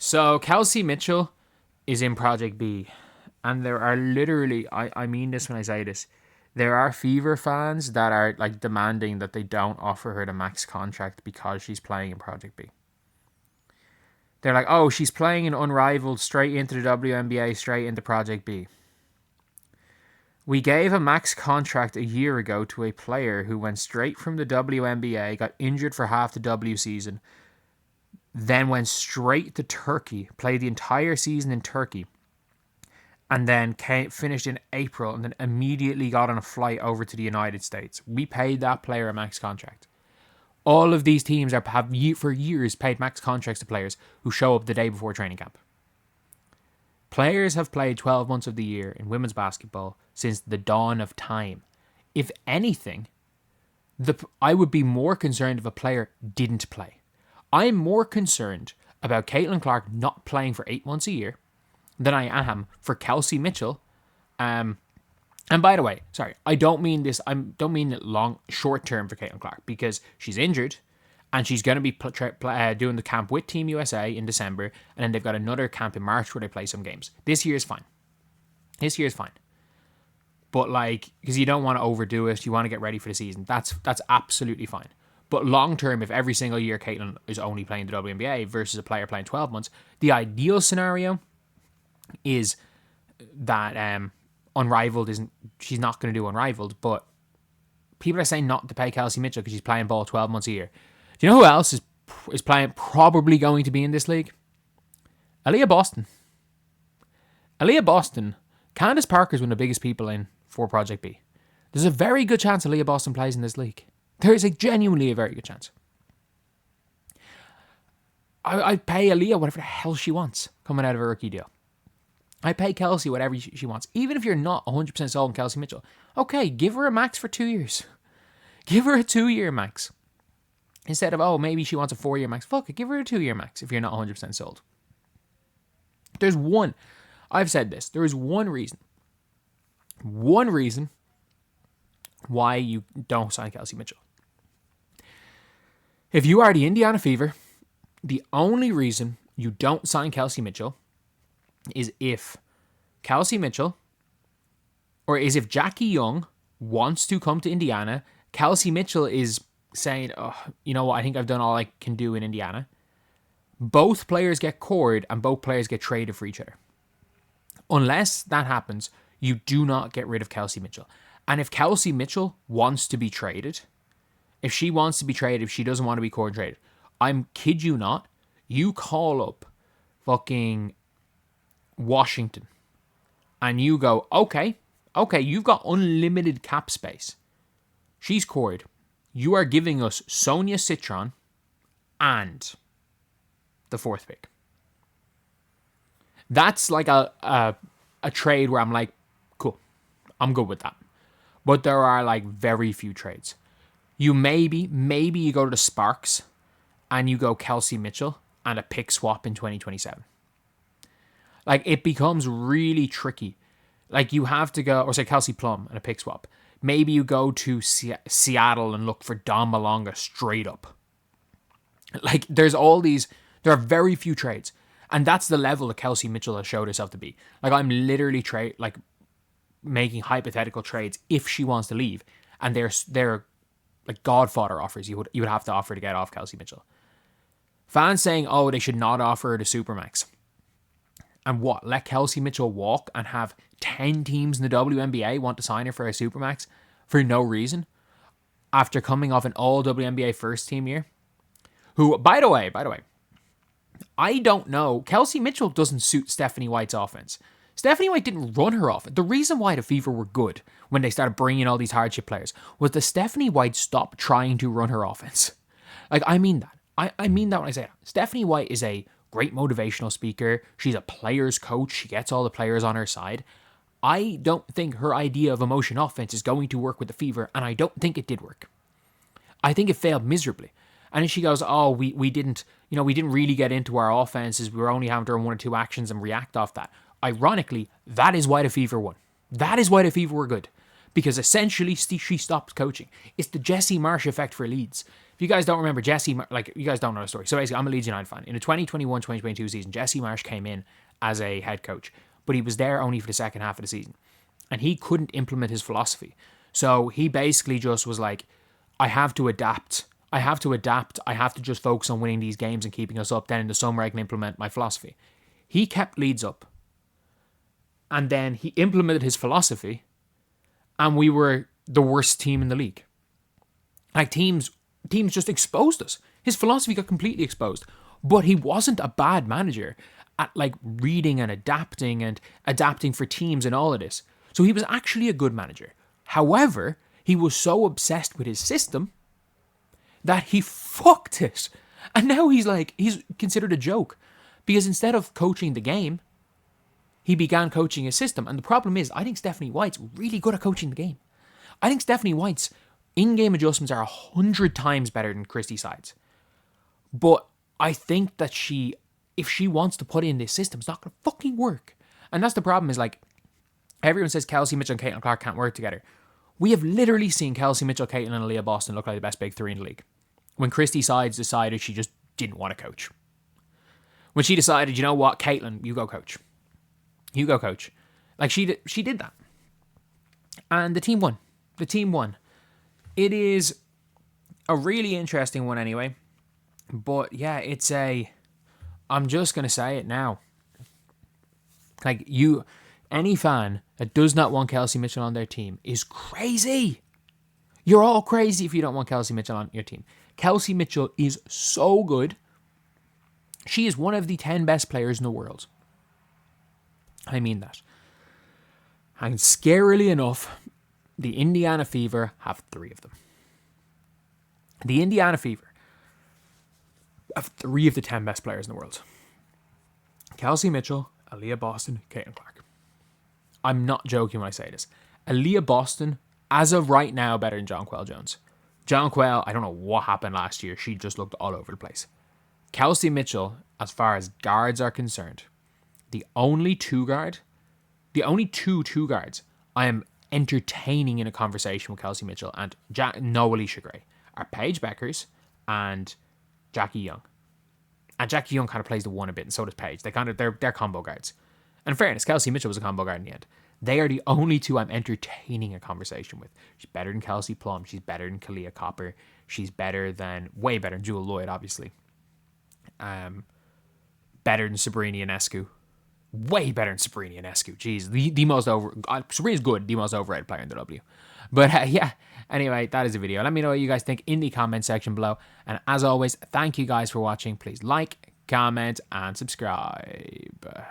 So Kelsey Mitchell is in Project B, and there are literally, I mean this when I say this, there are Fever fans that are like demanding that they don't offer her the max contract because she's playing in Project B. They're like, oh, she's playing in Unrivaled straight into the WNBA, straight into Project B. We gave a max contract a year ago to a player who went straight from the WNBA, got injured for half the W season, then went straight to Turkey, played the entire season in Turkey, and then finished in April and then immediately got on a flight over to the United States. We paid that player a max contract. All of these teams have for years paid max contracts to players who show up the day before training camp. Players have played 12 months of the year in women's basketball since the dawn of time. If anything, I would be more concerned if a player didn't play. I'm more concerned about Caitlin Clark not playing for 8 months a year than I am for Kelsey Mitchell. And by the way, sorry, I don't mean this. I don't mean it short term for Caitlin Clark because she's injured, and she's going to be doing the camp with Team USA in December, and then they've got another camp in March where they play some games. This year is fine. But because you don't want to overdo it, you want to get ready for the season. That's absolutely fine. But long term, if every single year Caitlin is only playing the WNBA versus a player playing 12 months, the ideal scenario is that Unrivaled isn't. She's not going to do Unrivaled, but people are saying not to pay Kelsey Mitchell because she's playing ball 12 months a year. Do you know who else is playing? Probably going to be in this league. Aaliyah Boston. Candace Parker's one of the biggest people in for Project B. There's a very good chance Aaliyah Boston plays in this league. There is genuinely a very good chance. I'd pay Aaliyah whatever the hell she wants coming out of a rookie deal. I pay Kelsey whatever she wants. Even if you're not 100% sold on Kelsey Mitchell. Okay, give her a max for 2 years. Give her a 2-year max. Instead of, maybe she wants a 4-year max. Fuck it, give her a 2-year max if you're not 100% sold. I've said this. There is one reason why you don't sign Kelsey Mitchell. If you are the Indiana Fever, the only reason you don't sign Kelsey Mitchell is if Kelsey Mitchell, or is if Jackie Young wants to come to Indiana, Kelsey Mitchell is saying, you know what, I think I've done all I can do in Indiana. Both players get cored and both players get traded for each other. Unless that happens, you do not get rid of Kelsey Mitchell. And if Kelsey Mitchell wants to be traded, if she doesn't want to be cored and traded, I'm kid you not, you call up fucking Washington and you go, okay, you've got unlimited cap space. She's cored. You are giving us Sonia Citron and the 4th pick. That's like a trade where I'm like, cool, I'm good with that. But there are very few trades. You maybe you go to the Sparks and you go Kelsey Mitchell and a pick swap in 2027. It becomes really tricky. You have to go, or say Kelsey Plum and a pick swap. Maybe you go to Seattle and look for Don Malonga straight up. There are very few trades. And that's the level that Kelsey Mitchell has showed herself to be. I'm literally making hypothetical trades if she wants to leave. And they're Godfather offers you would have to offer to get off Kelsey Mitchell. Fans saying, they should not offer her the Supermax. And what? Let Kelsey Mitchell walk and have 10 teams in the WNBA want to sign her for a Supermax for no reason after coming off an all WNBA first team year? Who, by the way, I don't know. Kelsey Mitchell doesn't suit Stephanie White's offense. Stephanie White didn't run her offense. The reason why the Fever were good when they started bringing in all these hardship players was that Stephanie White stopped trying to run her offense. I mean that. I mean that when I say that. Stephanie White is a great motivational speaker. She's a player's coach. She gets all the players on her side. I don't think her idea of emotion offense is going to work with the Fever, and I don't think it did work. I think it failed miserably. And then she goes, we didn't really get into our offenses. We were only having to run 1 or 2 actions and react off that. Ironically, that is why the Fever won. That is why the Fever were good. Because essentially, she stopped coaching. It's the Jesse Marsh effect for Leeds. If you guys don't remember, you guys don't know the story. So basically, I'm a Leeds United fan. In the 2021-2022 season, Jesse Marsh came in as a head coach, but he was there only for the second half of the season. And he couldn't implement his philosophy. So he basically just was like, I have to adapt. I have to just focus on winning these games and keeping us up. Then in the summer, I can implement my philosophy. He kept Leeds up. And then he implemented his philosophy. And we were the worst team in the league. Like, teams just exposed us. His philosophy got completely exposed. But he wasn't a bad manager at like reading and adapting for teams and all of this. So he was actually a good manager. However, he was so obsessed with his system that he fucked it. And now he's considered a joke. Because instead of coaching the game, he began coaching his system. And the problem is, I think Stephanie White's really good at coaching the game. I think Stephanie White's in-game adjustments are 100 times better than Christy Sides. But I think that if she wants to put in this system, it's not going to fucking work. And that's the problem is, like, everyone says Kelsey Mitchell and Caitlin Clark can't work together. We have literally seen Kelsey Mitchell, Caitlin, and Aaliyah Boston look like the best big three in the league. When Christy Sides decided she just didn't want to coach. When she decided, you know what, Caitlin, you go coach. You go coach. Like, she did that. And the team won. The team won. It is a really interesting one anyway. But yeah, I'm just going to say it now. Like, any fan that does not want Kelsey Mitchell on their team is crazy. You're all crazy if you don't want Kelsey Mitchell on your team. Kelsey Mitchell is so good. She is one of the 10 best players in the world. I mean that. And scarily enough, the Indiana Fever have 3 of them. The Indiana Fever have 3 of the 10 best players in the world. Kelsey Mitchell, Aaliyah Boston, Caitlin Clark. I'm not joking when I say this. Aaliyah Boston, as of right now, better than Jonquel Jones. Jonquel, I don't know what happened last year. She just looked all over the place. Kelsey Mitchell, as far as guards are concerned, the only two guards I am entertaining in a conversation with Kelsey Mitchell and no Alicia Gray are Paige Bueckers and Jackie Young. And Jackie Young kind of plays the one a bit, and so does Paige. They're combo guards. And in fairness, Kelsey Mitchell was a combo guard in the end. They are the only 2 I'm entertaining a conversation with. She's better than Kelsey Plum. She's better than Kalia Copper. She's way better than Jewel Lloyd, obviously. Better than Sabrina Ionescu. Way better than Sabrina Ionescu. Jeez, the most Sabrina's good, the most overrated player in the W. But yeah, anyway, that is the video. Let me know what you guys think in the comment section below. And as always, thank you guys for watching. Please like, comment, and subscribe.